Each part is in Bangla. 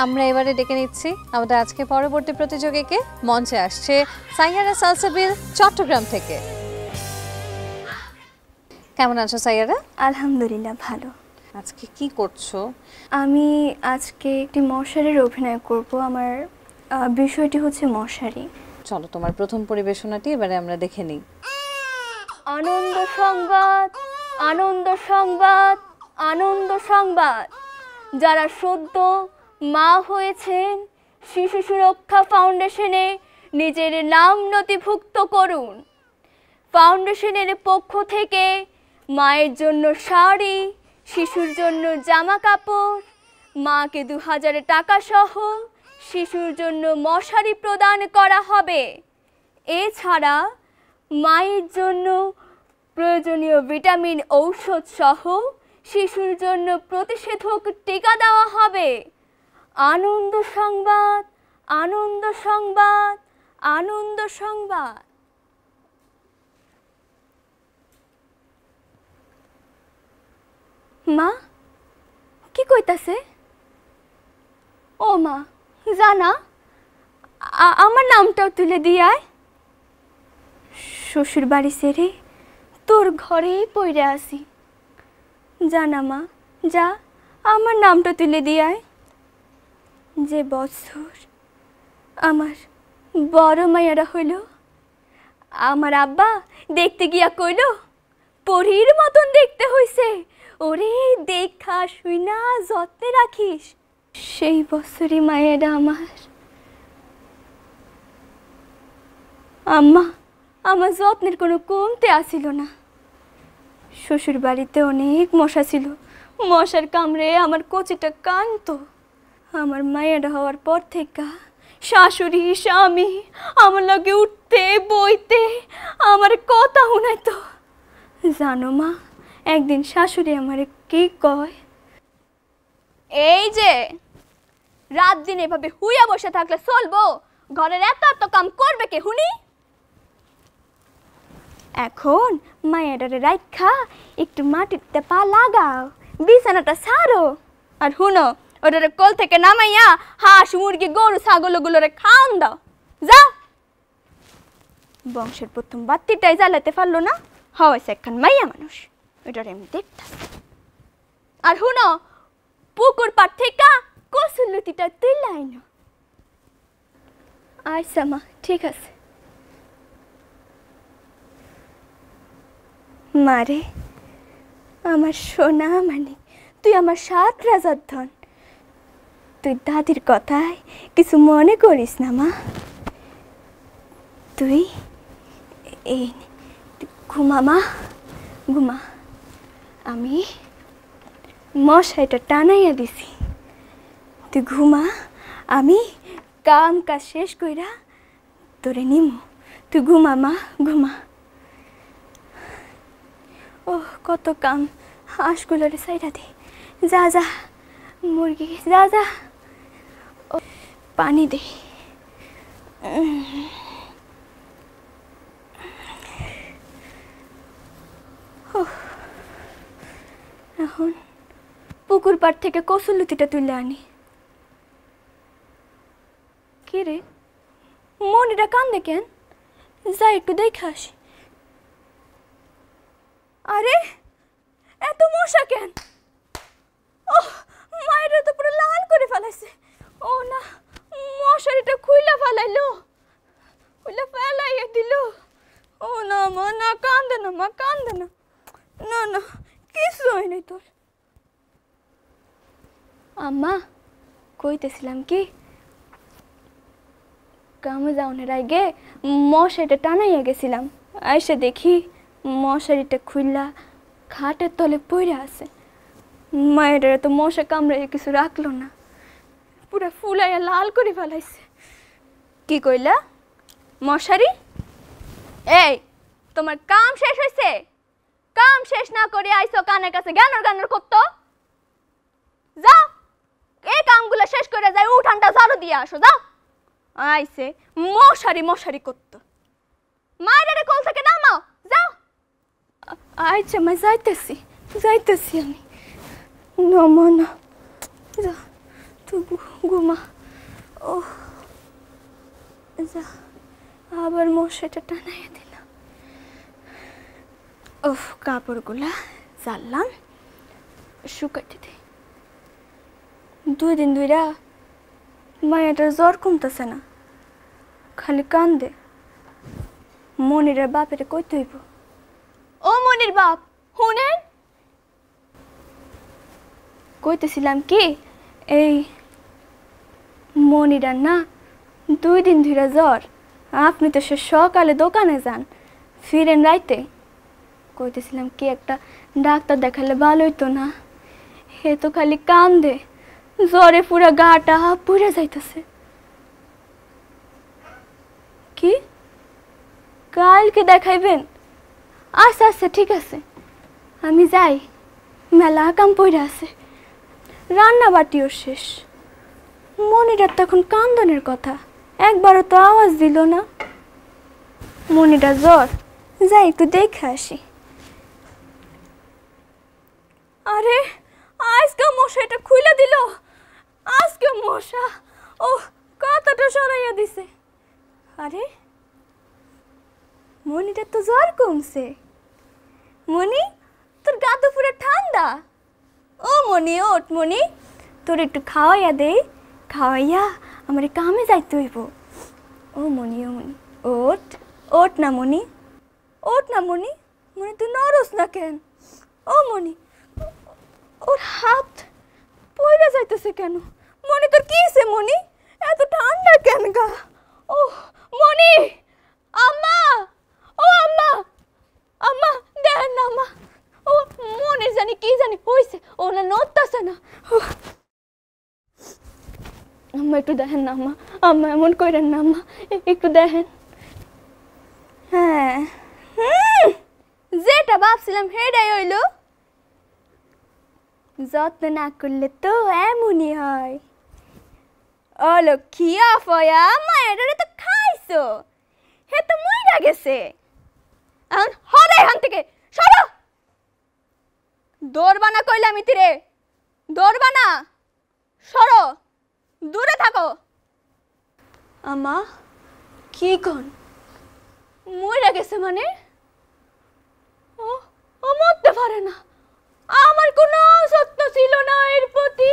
আমরা এবারে ডেকে নিচ্ছি আমাদের আজকে পরবর্তী প্রতিযোগীকে। মঞ্চে আসছে সাইয়ারা সালসাবিল চট্টগ্রাম থেকে। কেমন আছো সাইয়ারা? আলহামদুলিল্লাহ ভালো। আজকে কি করছো? আমি আজকে একটি মশারির অভিনয় করব। আমার বিষয়টি হচ্ছে মশারি। চলো তোমার প্রথম পরিবেশনাটি এবারে আমরা দেখে নিই। আনন্দ সংবাদ, আনন্দ সংবাদ, আনন্দ সংবাদ। যারা সদ্য মা হয়েছেন শিশু সুরক্ষা ফাউন্ডেশনে নিজের নাম নথিভুক্ত করুন। ফাউন্ডেশনের পক্ষ থেকে মায়ের জন্য শাড়ি, শিশুর জন্য জামা কাপড়, মাকে 2000 টাকা সহ শিশুর জন্য মশারি প্রদান করা হবে। এছাড়া মায়ের জন্য প্রয়োজনীয় ভিটামিন ঔষধ সহ শিশুর জন্য প্রতিষেধক টিকা দেওয়া হবে। আনন্দ সংবাদ, আনন্দ সংবাদ, আনন্দ সংবাদ। মা কি কইতাছে? ও মা জানা আমার নামটাও তুলে দিয়ায়। শ্বশুর বাড়ি ছেড়ে তোর ঘরেই পইরে আসি। জানা মা যা আমার নামটা তুলে দিয়ায়। যে বছর আমার বড় মায়েরা হইল, আমার আব্বা দেখতে গিয়া কইল পরীর মতন দেখতে হইছে, ওরে দেখা শুইনা যত্নে রাখিস। সেই বছরই মায়েরা আমার আম্মা আমার যত্নের কোনো কমতে আসিল না। শ্বশুর বাড়িতে অনেক মশা ছিল, মশার কামড়ে আমার কচিটা কানতো। আমার মায়েরা হওয়ার পর থেকে শাশুড়ি স্বামী আমার লগে উঠতে বইতে আমার কথা শুনাইতো। জানো মা একদিন শাশুড়ি আমারে কি কয়, এই যে রাত দিন এভাবে হুইয়া বসে থাকলে চলবো, ঘরের এত এত কাম করবে কে হুনি? এখন মায়েরারে রাইখা একটু মাটিতে পা লাগাও, বিছানাটা ছাড়ো, আর হুনো ওটারে কোল থেকে নামাইয়া হাঁস মুরগি গরু ছাগলগুলোরে খাওয়ান দাও। যাও। বংশের প্রথম বাত্তিটাই জ্বালাতে পারলো না, হওয়াছে একখান মাইয়া মানুষ, ওটারে আমি দেখতাছি। আর হুনো পুকুর পাড় থেকে কসুলতিটা তুইলাই না। আচ্ছা মা ঠিক আছে। মারে আমার সোনা মানে তুই আমার 7 রাজার ধন। তুই দাদির কথায় কিছু মনে করিস না মা। তুই এই ঘুমা মা ঘুমা। আমি মশাইটা টানাইয়া দিছি, তুই ঘুমা। আমি কাম কাজ শেষ কইরা তোরে নিমু, তুই ঘুমা মা ঘুমা। ও কত কাম, হাঁসগুলোরে সাইডা দে, যা যা মুরগি যা যা, ও পানি দে। এখন পুকুর পাড় থেকে কসুলতিটা তুলে আনি। কি রে মনিটা কান্দে কেন? যা একটু দেখে আসি। আরে এত মশা কেন? ও মায়েরা তো পুরো লাল করে ফেলাইছে। ও না মশারিটা খুইলা ফেলাইলো, খুইলা ফেলাইয়া দিল। ও না মা না কান্দে না মা কান্দে না, না না কিছু হয় নাই তোর। আম্মা কইতেছিলাম কি, কামে যাওয়ার আগে মশারিটা টানাইয়া গেছিলাম, আইসে দেখি মশারিটা খুইলা খাটের তলে পড়ে আছে। মায়েরা তো মশা কামড়াইয়া কিছু রাখলো না, পুরা ফুলাইয়া লাল করে ফেলাইছে। কি কইলা? মশারি? এই তোমার কাম শেষ হয়েছে? কাম শেষ না করে আইসো কানের কাছে গানর গানর করতো? যাও এই কামগুলো শেষ করে যাই, উঠানটা ঝাড়ু দিয়ে আসো যাও। আইসে মশারি মশারি করতো। মায়ের কোল থেকে নামাও যাও। আচ্ছা মা যাইতেছি যাইতেছি আমি। নমো না তুই ঘুমা। ও যা, আবার মশাটা টানাইয়া দিল। ও কাপড়গুলা জানলাম, শুকাইতে দে। 2 দিন ধইরা মায়াটার জ্বর কমতেছে না, খালি কান্দে। মনিরের বাপেরে কইতে হইব। ও মনির বাপ, শুনেন। কইতেছিলাম কি, এই মনিরার না 2 দিন ধরে জ্বর। আপনি তো সে সকালে দোকানে যান, ফিরেন রাইতে। কইতেছিলাম কি, একটা ডাক্তার দেখালে ভালো হইতো না? হে তো খালি কান্দে, জ্বরে পুরা গাটা পুড়ে যাইতেছে। কি কালকে দেখাইবেন? আচ্ছা আচ্ছা ঠিক আছে, আমি যাই। মেলা কাম পড়ে আছে, রান্না বাটিও শেষ। মনিটার তখন কান্দনের কথা, একবারও তো আওয়াজ দিল না। মনিটা জ্বর, যাই একটু দেখে আসি। আরে আজকে মশা এটা খুলে দিল। আজকে মশা ও কথাটা সরাইয়া দিছে। আরে মনিটার তো জ্বর কমছে। মনি, তোর গা তো পুরো ঠান্ডা। ও মনি, ওঠ মনি, তোর একটু খাওয়াইয়া দে। খাওয়াইয়া আমার কামে যাইতে হইব। ও মনি, ও মনি, ওঠ ওঠ না মনি, ওঠ না মনি। মনি তুই নরস না কেন? ও মনি, ওর হাত পইরা যাইতেছে কেন? মনি তোর কি হইছে মনি? এত ঠান্ডা কেন গা? ও মনি, আম্মা, ও আম্মা, আম্মা দেন না আম্মা। ও মনে জানি কি জানি হইছে, ও না নড়তাছে না। আম্মা একটু দেখেন না আম্মা, আম্মা এমন কইরেন না আম্মা, একটু দেখেন। হ্যাঁ যেটা ভাবছিলাম হেডাই হইল। যত্ন না করলে তো এমনই হয়। ও লক্ষ্মী ফয়া, মায়ের তো খাইছো, হে তো মইরা গেছে। এখন হরে এখান থেকে সরো। দৌড়বা না কইলাম ইতিরে, দৌড়বা না, সরো, দূরে থাকো। আমা কি কোন? মইরা গেছে মানে? ও ও মরতে পারে না। আমার কোনো যত্ন ছিল না এর প্রতি,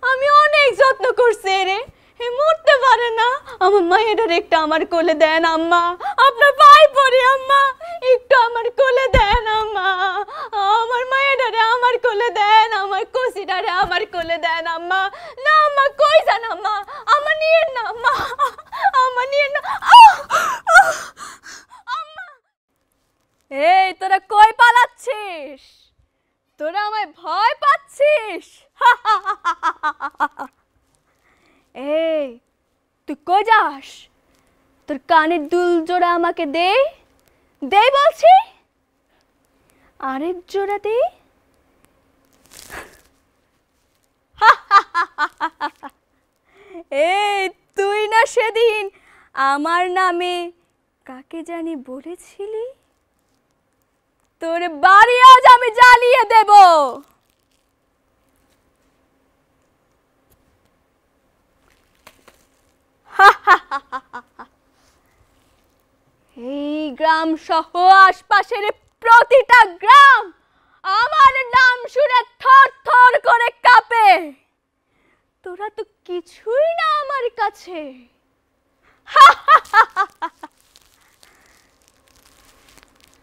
আমি অনেক যত্ন করছি রে। হে মরতে পারে না। আমার মায়ের একটু আমার কোলে দেন আম্মা, আপনার পায়ে পড়ি আম্মা, একটু আমার কোলে দেন আম্মা। আমার মায়ের আমার কোলে দেন, আমার কষিটারে আমার কোলে দেন আম্মা। না আম্মা কই যান আম্মা, আমার নিয়ে না আম্মা, আমার নিয়ে না। আম্মা এই তোরা কই পালাচ্ছিস? তোরা আমায় ভয় পাচ্ছিস? এই তুই কই যাস? তোর কানের দুল জোড়া আমাকে দে, দে বলছি, আরেক জোড়া দে। এই তুই না সেদিন আমার নামে কাকে জানি বলেছিলি? তোর বাড়ি আজ আমি জ্বালিয়ে দেব। এই গ্রাম সহ আশপাশের প্রতিটা গ্রাম আমার নাম শুনে থর থর করে কাঁপে। তোরা তো কিছুই না আমার কাছে।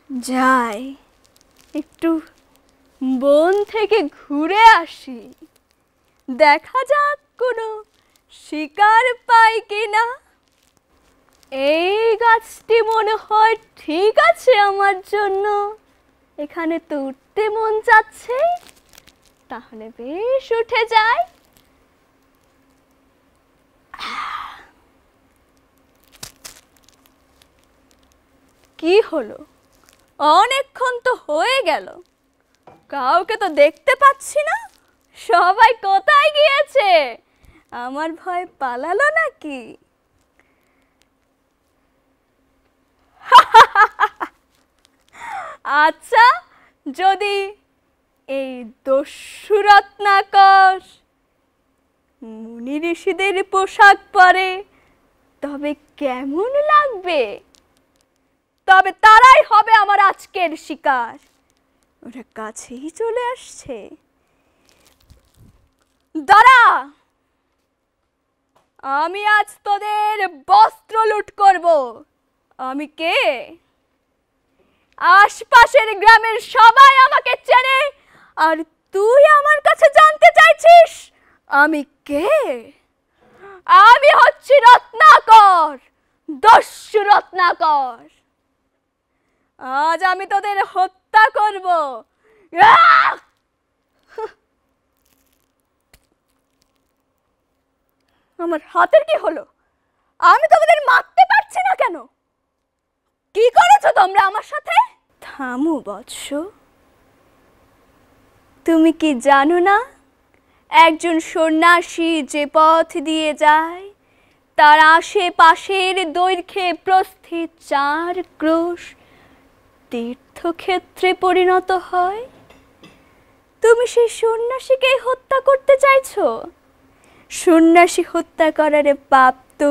যাই একটু বন থেকে ঘুরে আসি, দেখা যাক কোনো শিকার পাই কিনা। এই গাছটি মনে হয় ঠিক আছে আমার জন্য, এখানে তো উঠতে মন যাচ্ছে, তাহলে বেশ উঠে যায়। কি হলো? অনেকক্ষণ তো হয়ে গেল, কাউকে তো দেখতে পাচ্ছি না। সবাই কোথায় গিয়েছে? আমার ভয় পালালো নাকি? আচ্ছা, যদি এই দস্যুরত্নাকর মুনি ঋষিদের পোশাক পরে তবে কেমন লাগবে? তবে তারাই হবে আমার আজকের শিকার। ওরা কাছেই চলে আসছে। দাঁড়া, আমি আজ তোদের বস্ত্র লুট করব। আমি কে? আশপাশের গ্রামের সবাই আমাকে চেনে, আর তুই আমার কাছে জানতে চাইছিস আমি কে? আমি হচ্ছি রত্নাকর, দস্যু রত্নাকর। আজ আমি তোদের হত্যা করব। আহ! আমার হাতের কি হলো? আমি তোমাদের মারতে পারছি না কেন? কি করেছো তোমরা আমার সাথে? থামো বৎস, তুমি কি জানো না একজন সন্ন্যাসী যে পথ দিয়ে যায় তার আশেপাশের দৈর্ঘ্যে প্রস্থে 4 ক্রোশ তীর্থক্ষেত্রে পরিণত হয়? তুমি সেই সন্ন্যাসীকেই হত্যা করতে চাইছো? সন্ন্যাসী হত্যা করার পাপ তো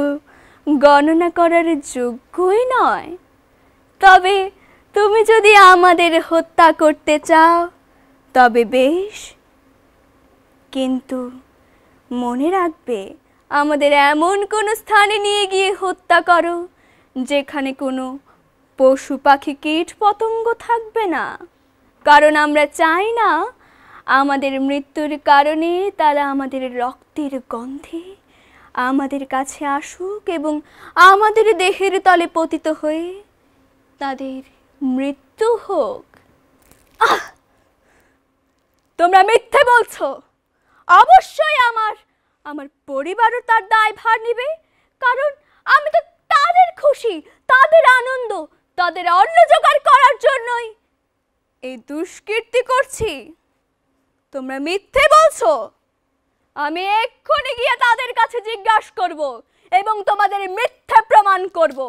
গণনা করার যোগ্যই নয়। তবে তুমি যদি আমাদের হত্যা করতে চাও তবে বেশ, কিন্তু মনে রাখবে আমাদের এমন কোনো স্থানে নিয়ে গিয়ে হত্যা করো যেখানে কোনো পশু পাখি কীট পতঙ্গ থাকবে না, কারণ আমরা চাই না আমাদের মৃত্যুর কারণে তারা আমাদের রক্তের গন্ধে আমাদের কাছে আসুক এবং আমাদের দেহের তলে পতিত হয়ে তাদের মৃত্যু হোক। তোমরা মিথ্যে বলছো। অবশ্যই আমার পরিবারও তার দায়ভার নেবে, কারণ আমি তো তাদের খুশি, তাদের আনন্দ, তাদের অন্ন জোগাড় করার জন্যই এই দুষ্কীর্তি করছি। তোমরা মিথ্যে বলছো। আমি এক্ষুনি গিয়ে তাদের কাছে জিজ্ঞাসা করব এবং তোমাদের মিথ্যে প্রমাণ করব।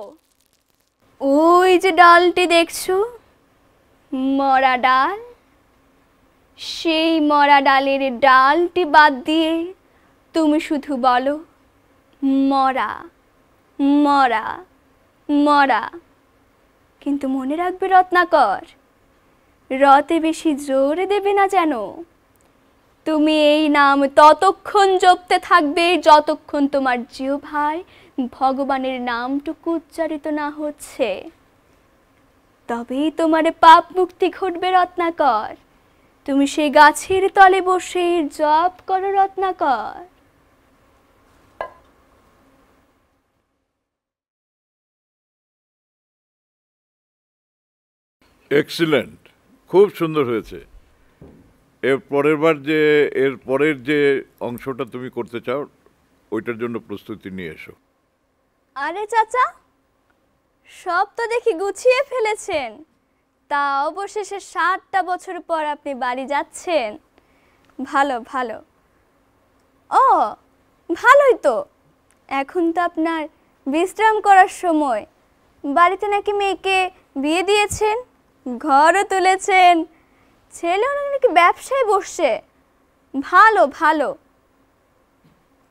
ওই যে ডালটি দেখছো, মরা ডাল, সেই মরা ডালের ডালটি বাদ দিয়ে তুমি শুধু বলো মরা মরা মরা। কিন্তু মনে রাখবে রত্নাকর, রতে বেশি জোর দেবে না যেন। তুমি এই নাম ততক্ষণ জপতে থাকবে যতক্ষণ তোমার জিহ্বায় ভগবানের নামটুকু উচ্চারিত না হচ্ছে। তবেই তোমার পাপ মুক্তি ঘটবে রত্নাকর। তুমি সেই গাছের তলে বসে জপ করো রত্নাকর। এক্সিলেন্ট, খুব সুন্দর হয়েছে। এর পরের যে অংশটা তুমি করতে চাও ওইটার জন্য প্রস্তুতি নিয়ে এসো। আরে চাচা, সব তো দেখি গুছিয়ে ফেলেছেন, তা অবশেষে 7টা বছর পর আপনি বাড়ি যাচ্ছেন। ভালো ভালো। ও ভালোই তো, এখন তো আপনার বিশ্রাম করার সময়। বাড়িতে নাকি মেয়েকে বিয়ে দিয়েছেন, ঘরও তুলেছেন, ছেলেও নাকি ব্যবসায় বসছে। ভালো ভালো।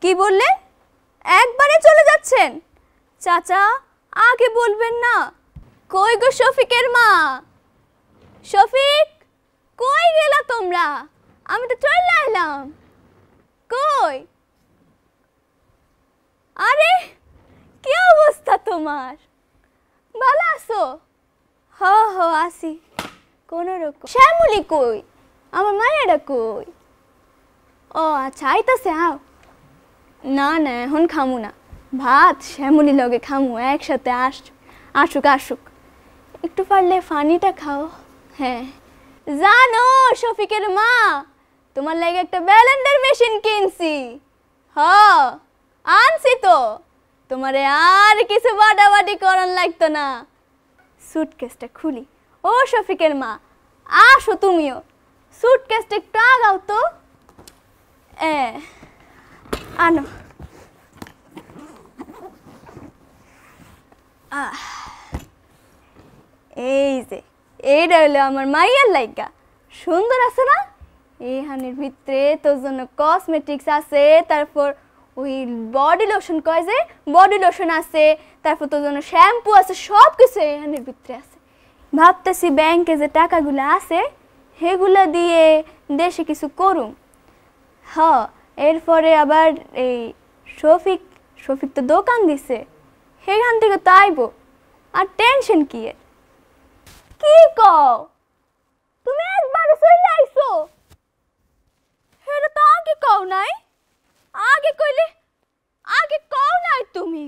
কি বললেন? একবারে চলে যাচ্ছেন? চাচা আগে বলবেন না। কই গো শফিকের মা? শফিক, কই গেলা তোমরা? আমি তো চলে এলাম। কই? আরে কি অবস্থা তোমার? ভালো আছো? হ হ আসি কোনো রকম। শ্যামলি কই? আমার মায়েরা কই? ও আচ্ছা আইতাছে, আও। না না এখন খামু না, ভাত শ্যামলি লগে খামু একসাথে। আসুক আসুক, একটু পারলে পানিটা খাও। হ্যাঁ জানো শফিকের মা, তোমার লাগে একটা ব্লেন্ডার মেশিন কিনছি। হ আনছি তো, তোমারে আর কিছু বাটাবাটি করন লাগতো না। সুটকেসটা খুলি। ও শফিকের মা আসো তুমিও, সুটকেসটা একটু আগাও তো। আনো। এই যে এইটা হলো আমার মাইয়ার লাইগা। সুন্দর আছে না? এইখানের ভিতরে তোর জন্য কসমেটিক্স আছে, তারপর ওই বডি লোশন কয় যে বডি লোশন আছে, তারপর তোর জন্য শ্যাম্পু আছে, সব কিছু এইখানের ভিতরে আছে। ভাবতেছি ব্যাংকে যে টাকাগুলো আছে সেগুলো দিয়ে দেশে কিছু করুম। হ্যাঁ, এরপরে আবার এই শফিক শফিক তো দোকান দিছে, সেখান থেকে তো আইবো। আর টেনশন কি এর? কি কও তুমি একবারে চলে আইছো? সেটা তো আগে কও নাই, আগে কইলে আগে কও নাই তুমি।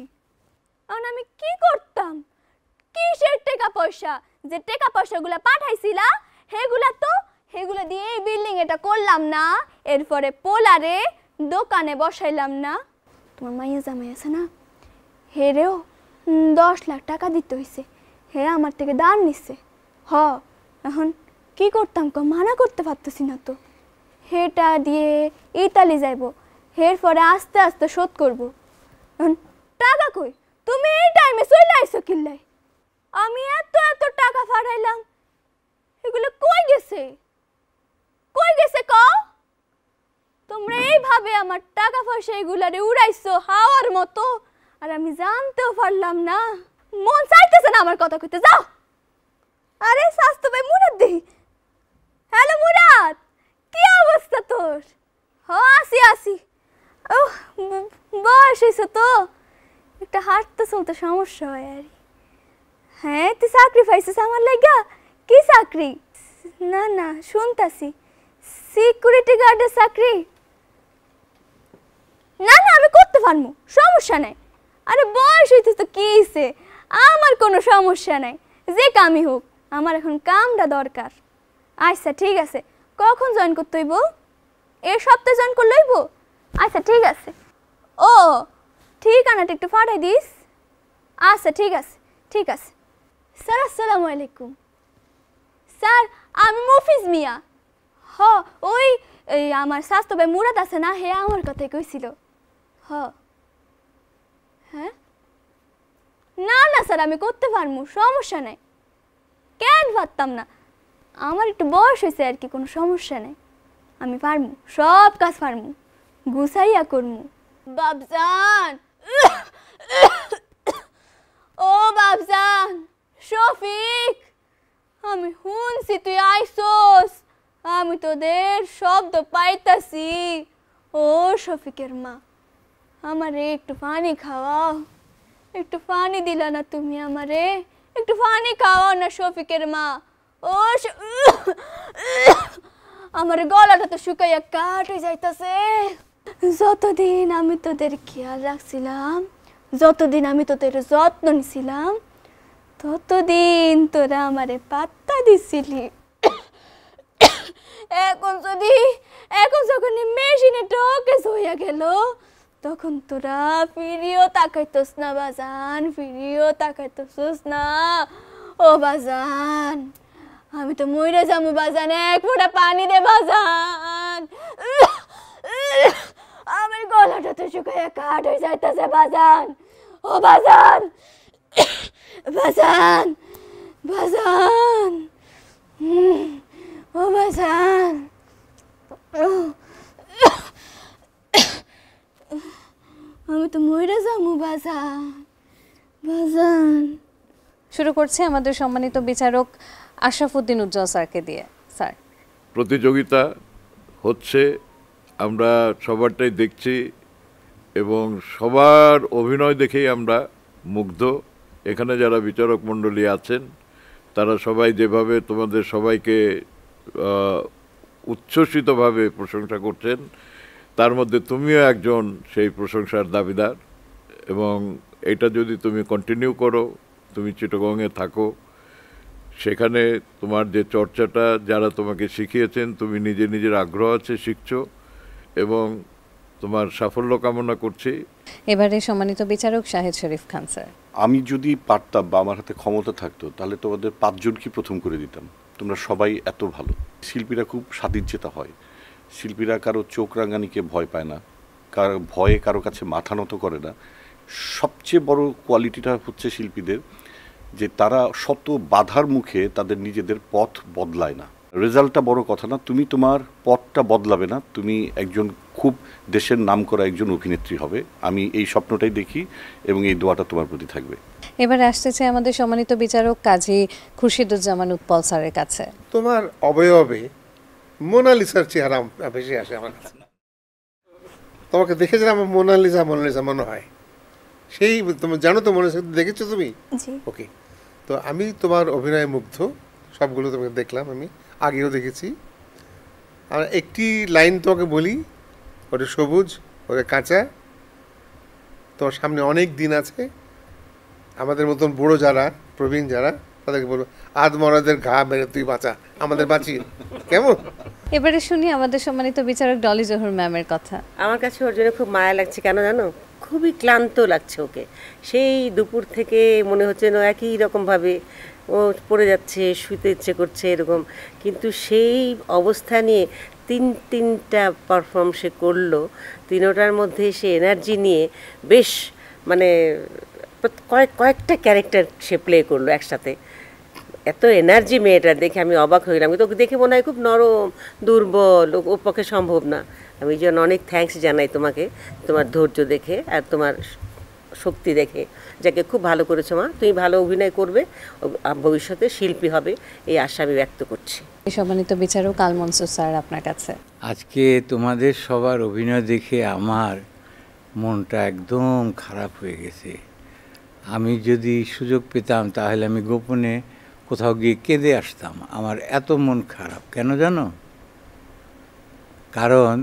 এখন আমি কি করতাম? কিসের টাকা পয়সা? যে টাকা পয়সাগুলো পাঠাইছিলা সেগুলা দিয়ে এই বিল্ডিং এটা করলাম না, এরপরে পোলারে দোকানে বসাইলাম না। তোমার মাইয়া জামাই আছে না, হেরেও 10 লাখ টাকা দিতে হইছে, হে আমার থেকে দান নিচ্ছে। এখন কি করতাম মানা করতে পারতেছি না তো। হেটা দিয়ে ইতালি যাইব, এরপরে আস্তে আস্তে শোধ করব। এখন টাকা কই? তুমি এই টাইমে চলে আইছো কিল্লাই? আমি এত এত টাকা পাঠাইলাম, এগুলো কই গেছে? কই গেছে কও? তোমরা এইভাবে আমার টাকা পয়সা এগুলারে উড়াইছো হাওয়ার মতো, আর আমি জানতেও পারলাম না। মন চাইতেছে না আমার কথা কইতে, যাও। আরে স্বাস্থ্য ভাই মুরাদ দেই। হ্যালো মুরাদ, কি অবস্থা তোর? আসি আসি। ও বয়স হয়েছে তো, একটা হাঁটতে চলতে সমস্যা হয় আর। হ্যাঁ, তুই চাকরি পাইছিস আমার লাগা? কি চাকরি? না না শুনতাছি সিকিউরিটি গার্ডের চাকরি। না না আমি করতে পারবো, সমস্যা নাই। আরে বয়স হইতে তো কি হইছে, আমার কোনো সমস্যা নাই, যে কামই হোক, আমার এখন কামটা দরকার। আচ্ছা ঠিক আছে, কখন জয়েন করতে হইব? এই সপ্তাহে জয়েন করলে হইব? আচ্ছা ঠিক আছে। ও ঠিকানাটা একটু পাঠাই দিস। আচ্ছা ঠিক আছে ঠিক আছে। স্যার আসসালামু আলাইকুম। স্যার আমি মফিজ মিয়া। ওই আমার স্বাস্থ্য ভাই মুরাদ আছে না, হে আমার কথাই কইছিল। হ্যাঁ না না স্যার আমি করতে পারবো, সমস্যা নাই। কেন পারতাম না? আমার একটু বয়স হয়েছে আর কি, কোনো সমস্যা নেই, আমি পারবো, সব কাজ পারবো, গুছাইয়া করবো। বাবজান, ও বাবজান, শফিক, আমি শুনছি তুই আইসোস, আমি তোদের শব্দ পাইতাছি। ও শফিকের মা, আমারে একটু পানি খাওয়াও। একটু পানি দিলা না তুমি আমারে? একটু পানি খাওয়াও না শফিকের মা। ও আমার গলাটা তো শুকাইয়া কাঠ হয়ে যাইতাছে। যতদিন আমি তোদের খেয়াল রাখছিলাম, যতদিন আমি তোদের যত্ন নিছিলাম, ততদিন তোরা আমারে পাত্তা দিছিলি। এখন যখন মেশিনে টকেস হইয়া গেল, তখন তোরা ফিরিও তাকাইতোস না বাজান, ফিরিও তাকাইতোস না। ও বাজান, আমি তো মইরা যাবো বাজান, এক ফোঁটা পানি দে বাজান। আমার গলাটা তো শুকাইয়া কাঠ হয়ে যাইতেছে বাজান। ও বাজান, বাজান, বাজান, ও বাজান, আমি তো মইরা যাবো বাজান, বাজান। শুরু করছে আমাদের সম্মানিত বিচারক আশরাফুদ্দিন উজ্জ্বল স্যারকে দিয়ে। স্যার, প্রতিযোগিতা হচ্ছে, আমরা সবারটাই দেখছি এবং সবার অভিনয় দেখেই আমরা মুগ্ধ। এখানে যারা বিচারক মণ্ডলী আছেন তারা সবাই যেভাবে তোমাদের সবাইকে উচ্ছ্বসিতভাবে প্রশংসা করছেন, তার মধ্যে তুমিও একজন সেই প্রশংসার দাবিদার। এবং এটা যদি তুমি কন্টিনিউ করো, তুমি চিটাগংয়ে থাকো, সেখানে তোমার যে চর্চাটা যারা তোমাকে শিখিয়েছেন, তুমি নিজের আগ্রহ আছে শিখছো, এবং তোমার সাফল্য কামনা করছি। এবারে সম্মানিত বিচারক শাহেদ শরীফ খান স্যার। আমি যদি পারতাম বা আমার হাতে ক্ষমতা থাকতো, তাহলে তোমাদের 5 জনকে প্রথম করে দিতাম। তোমরা সবাই এত ভালো শিল্পীরা, খুব স্বাধীনচেতা হয় শিল্পীরা, কারো চোখ রাঙানিকে ভয় পায় না, কারো ভয়ে কারো কাছে মাথা নত করে না। সবচেয়ে বড় কোয়ালিটিটা হচ্ছে শিল্পীদের, যে তারা শত বাধার মুখে তাদের নিজেদের পথ বদলায় না। রেজাল্টটা বড় কথা না, তুমি তোমার পথটা বদলাবে না, তুমি একজন খুব দেশের নামকরা একজন অভিনেত্রী হবে। আমি এই স্বপ্নটাই দেখি এবং এই দোয়াটা তোমার প্রতি থাকবে। এবারে আসতেছে আমাদের সম্মানিত বিচারক কাজী খুরশিদুজ্জামান উৎপল স্যারের কাছে। তোমার অবয়বে মোনালিসার চেহারা ভেসে আসে আমার কাছে। তোমাকে দেখে যেন আমার মোনালিসা মনে হয়। সেই তুমি জানো তো, মনে দেখেছো তুমি? জি। ওকে, তো আমি তোমার অভিনয়ে মুগ্ধ, সবগুলো তোমাকে দেখলাম, আমি আগেও দেখেছি। আর একটি লাইন তোমাকে বলি, ওটা সবুজ, ওটা কাঁচা, তোমার সামনে অনেক দিন আছে। আমাদের মতন বুড়ো যারা, প্রবীণ যারা, তাদেরকে বলবো আধ মরাদের ঘা মেরে তুই বাঁচা, আমাদের বাঁচি, কেমন? এবারে শুনি আমাদের সম্মানিত বিচারক ডলি জহুর ম্যামের কথা। আমার কাছে ওর জন্য খুব মায়া লাগছে, কেন জানো? খুবই ক্লান্ত লাগছে ওকে। সেই দুপুর থেকে মনে হচ্ছে না একই রকমভাবে ও পড়ে যাচ্ছে, শুতে ইচ্ছে করছে এরকম, কিন্তু সেই অবস্থা নিয়ে তিনটা পারফর্ম সে করলো। তিনোটার মধ্যে সে এনার্জি নিয়ে বেশ মানে কয়েকটা ক্যারেক্টার সে প্লে করলো একসাথে। এত এনার্জি মেয়েটার দেখে আমি অবাক হয়ে গেলাম। কিন্তু ওকে দেখে মনে হয় খুব নরম, দুর্বল, ওর পক্ষে সম্ভব না। আমি এই জন্য অনেক থ্যাঙ্কস জানাই তোমাকে, তোমার ধৈর্য দেখে আর তোমার শক্তি দেখে, যাকে খুব ভালো করেছো মা। তুমি ভালো অভিনয় করবে, ভবিষ্যতে শিল্পী হবে, এই আশা আমি ব্যক্ত করছি। সম্মানিত বিচারক আল মনসুর স্যার আপনার কাছে। আজকে তোমাদের সবার অভিনয় দেখে আমার মনটা একদম খারাপ হয়ে গেছে। আমি যদি সুযোগ পেতাম তাহলে আমি গোপনে কোথাও গিয়ে কেঁদে আসতাম। আমার এত মন খারাপ কেন জানো? কারণ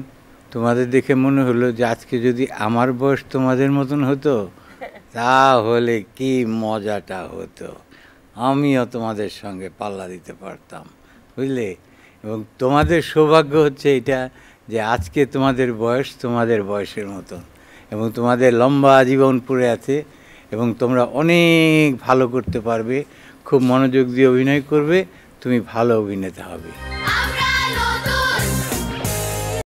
তোমাদের দেখে মনে হলো যে আজকে যদি আমার বয়স তোমাদের মতন হতো তাহলে কি মজাটা হতো, আমিও তোমাদের সঙ্গে পাল্লা দিতে পারতাম, বুঝলে? এবং তোমাদের সৌভাগ্য হচ্ছে এটা যে আজকে তোমাদের বয়স তোমাদের বয়সের মতন, এবং তোমাদের লম্বা জীবন পড়ে আছে, এবং তোমরা অনেক ভালো করতে পারবে, খুব মনোযোগ দিয়ে অভিনয় করবে, তুমি ভালো অভিনেতা হবে।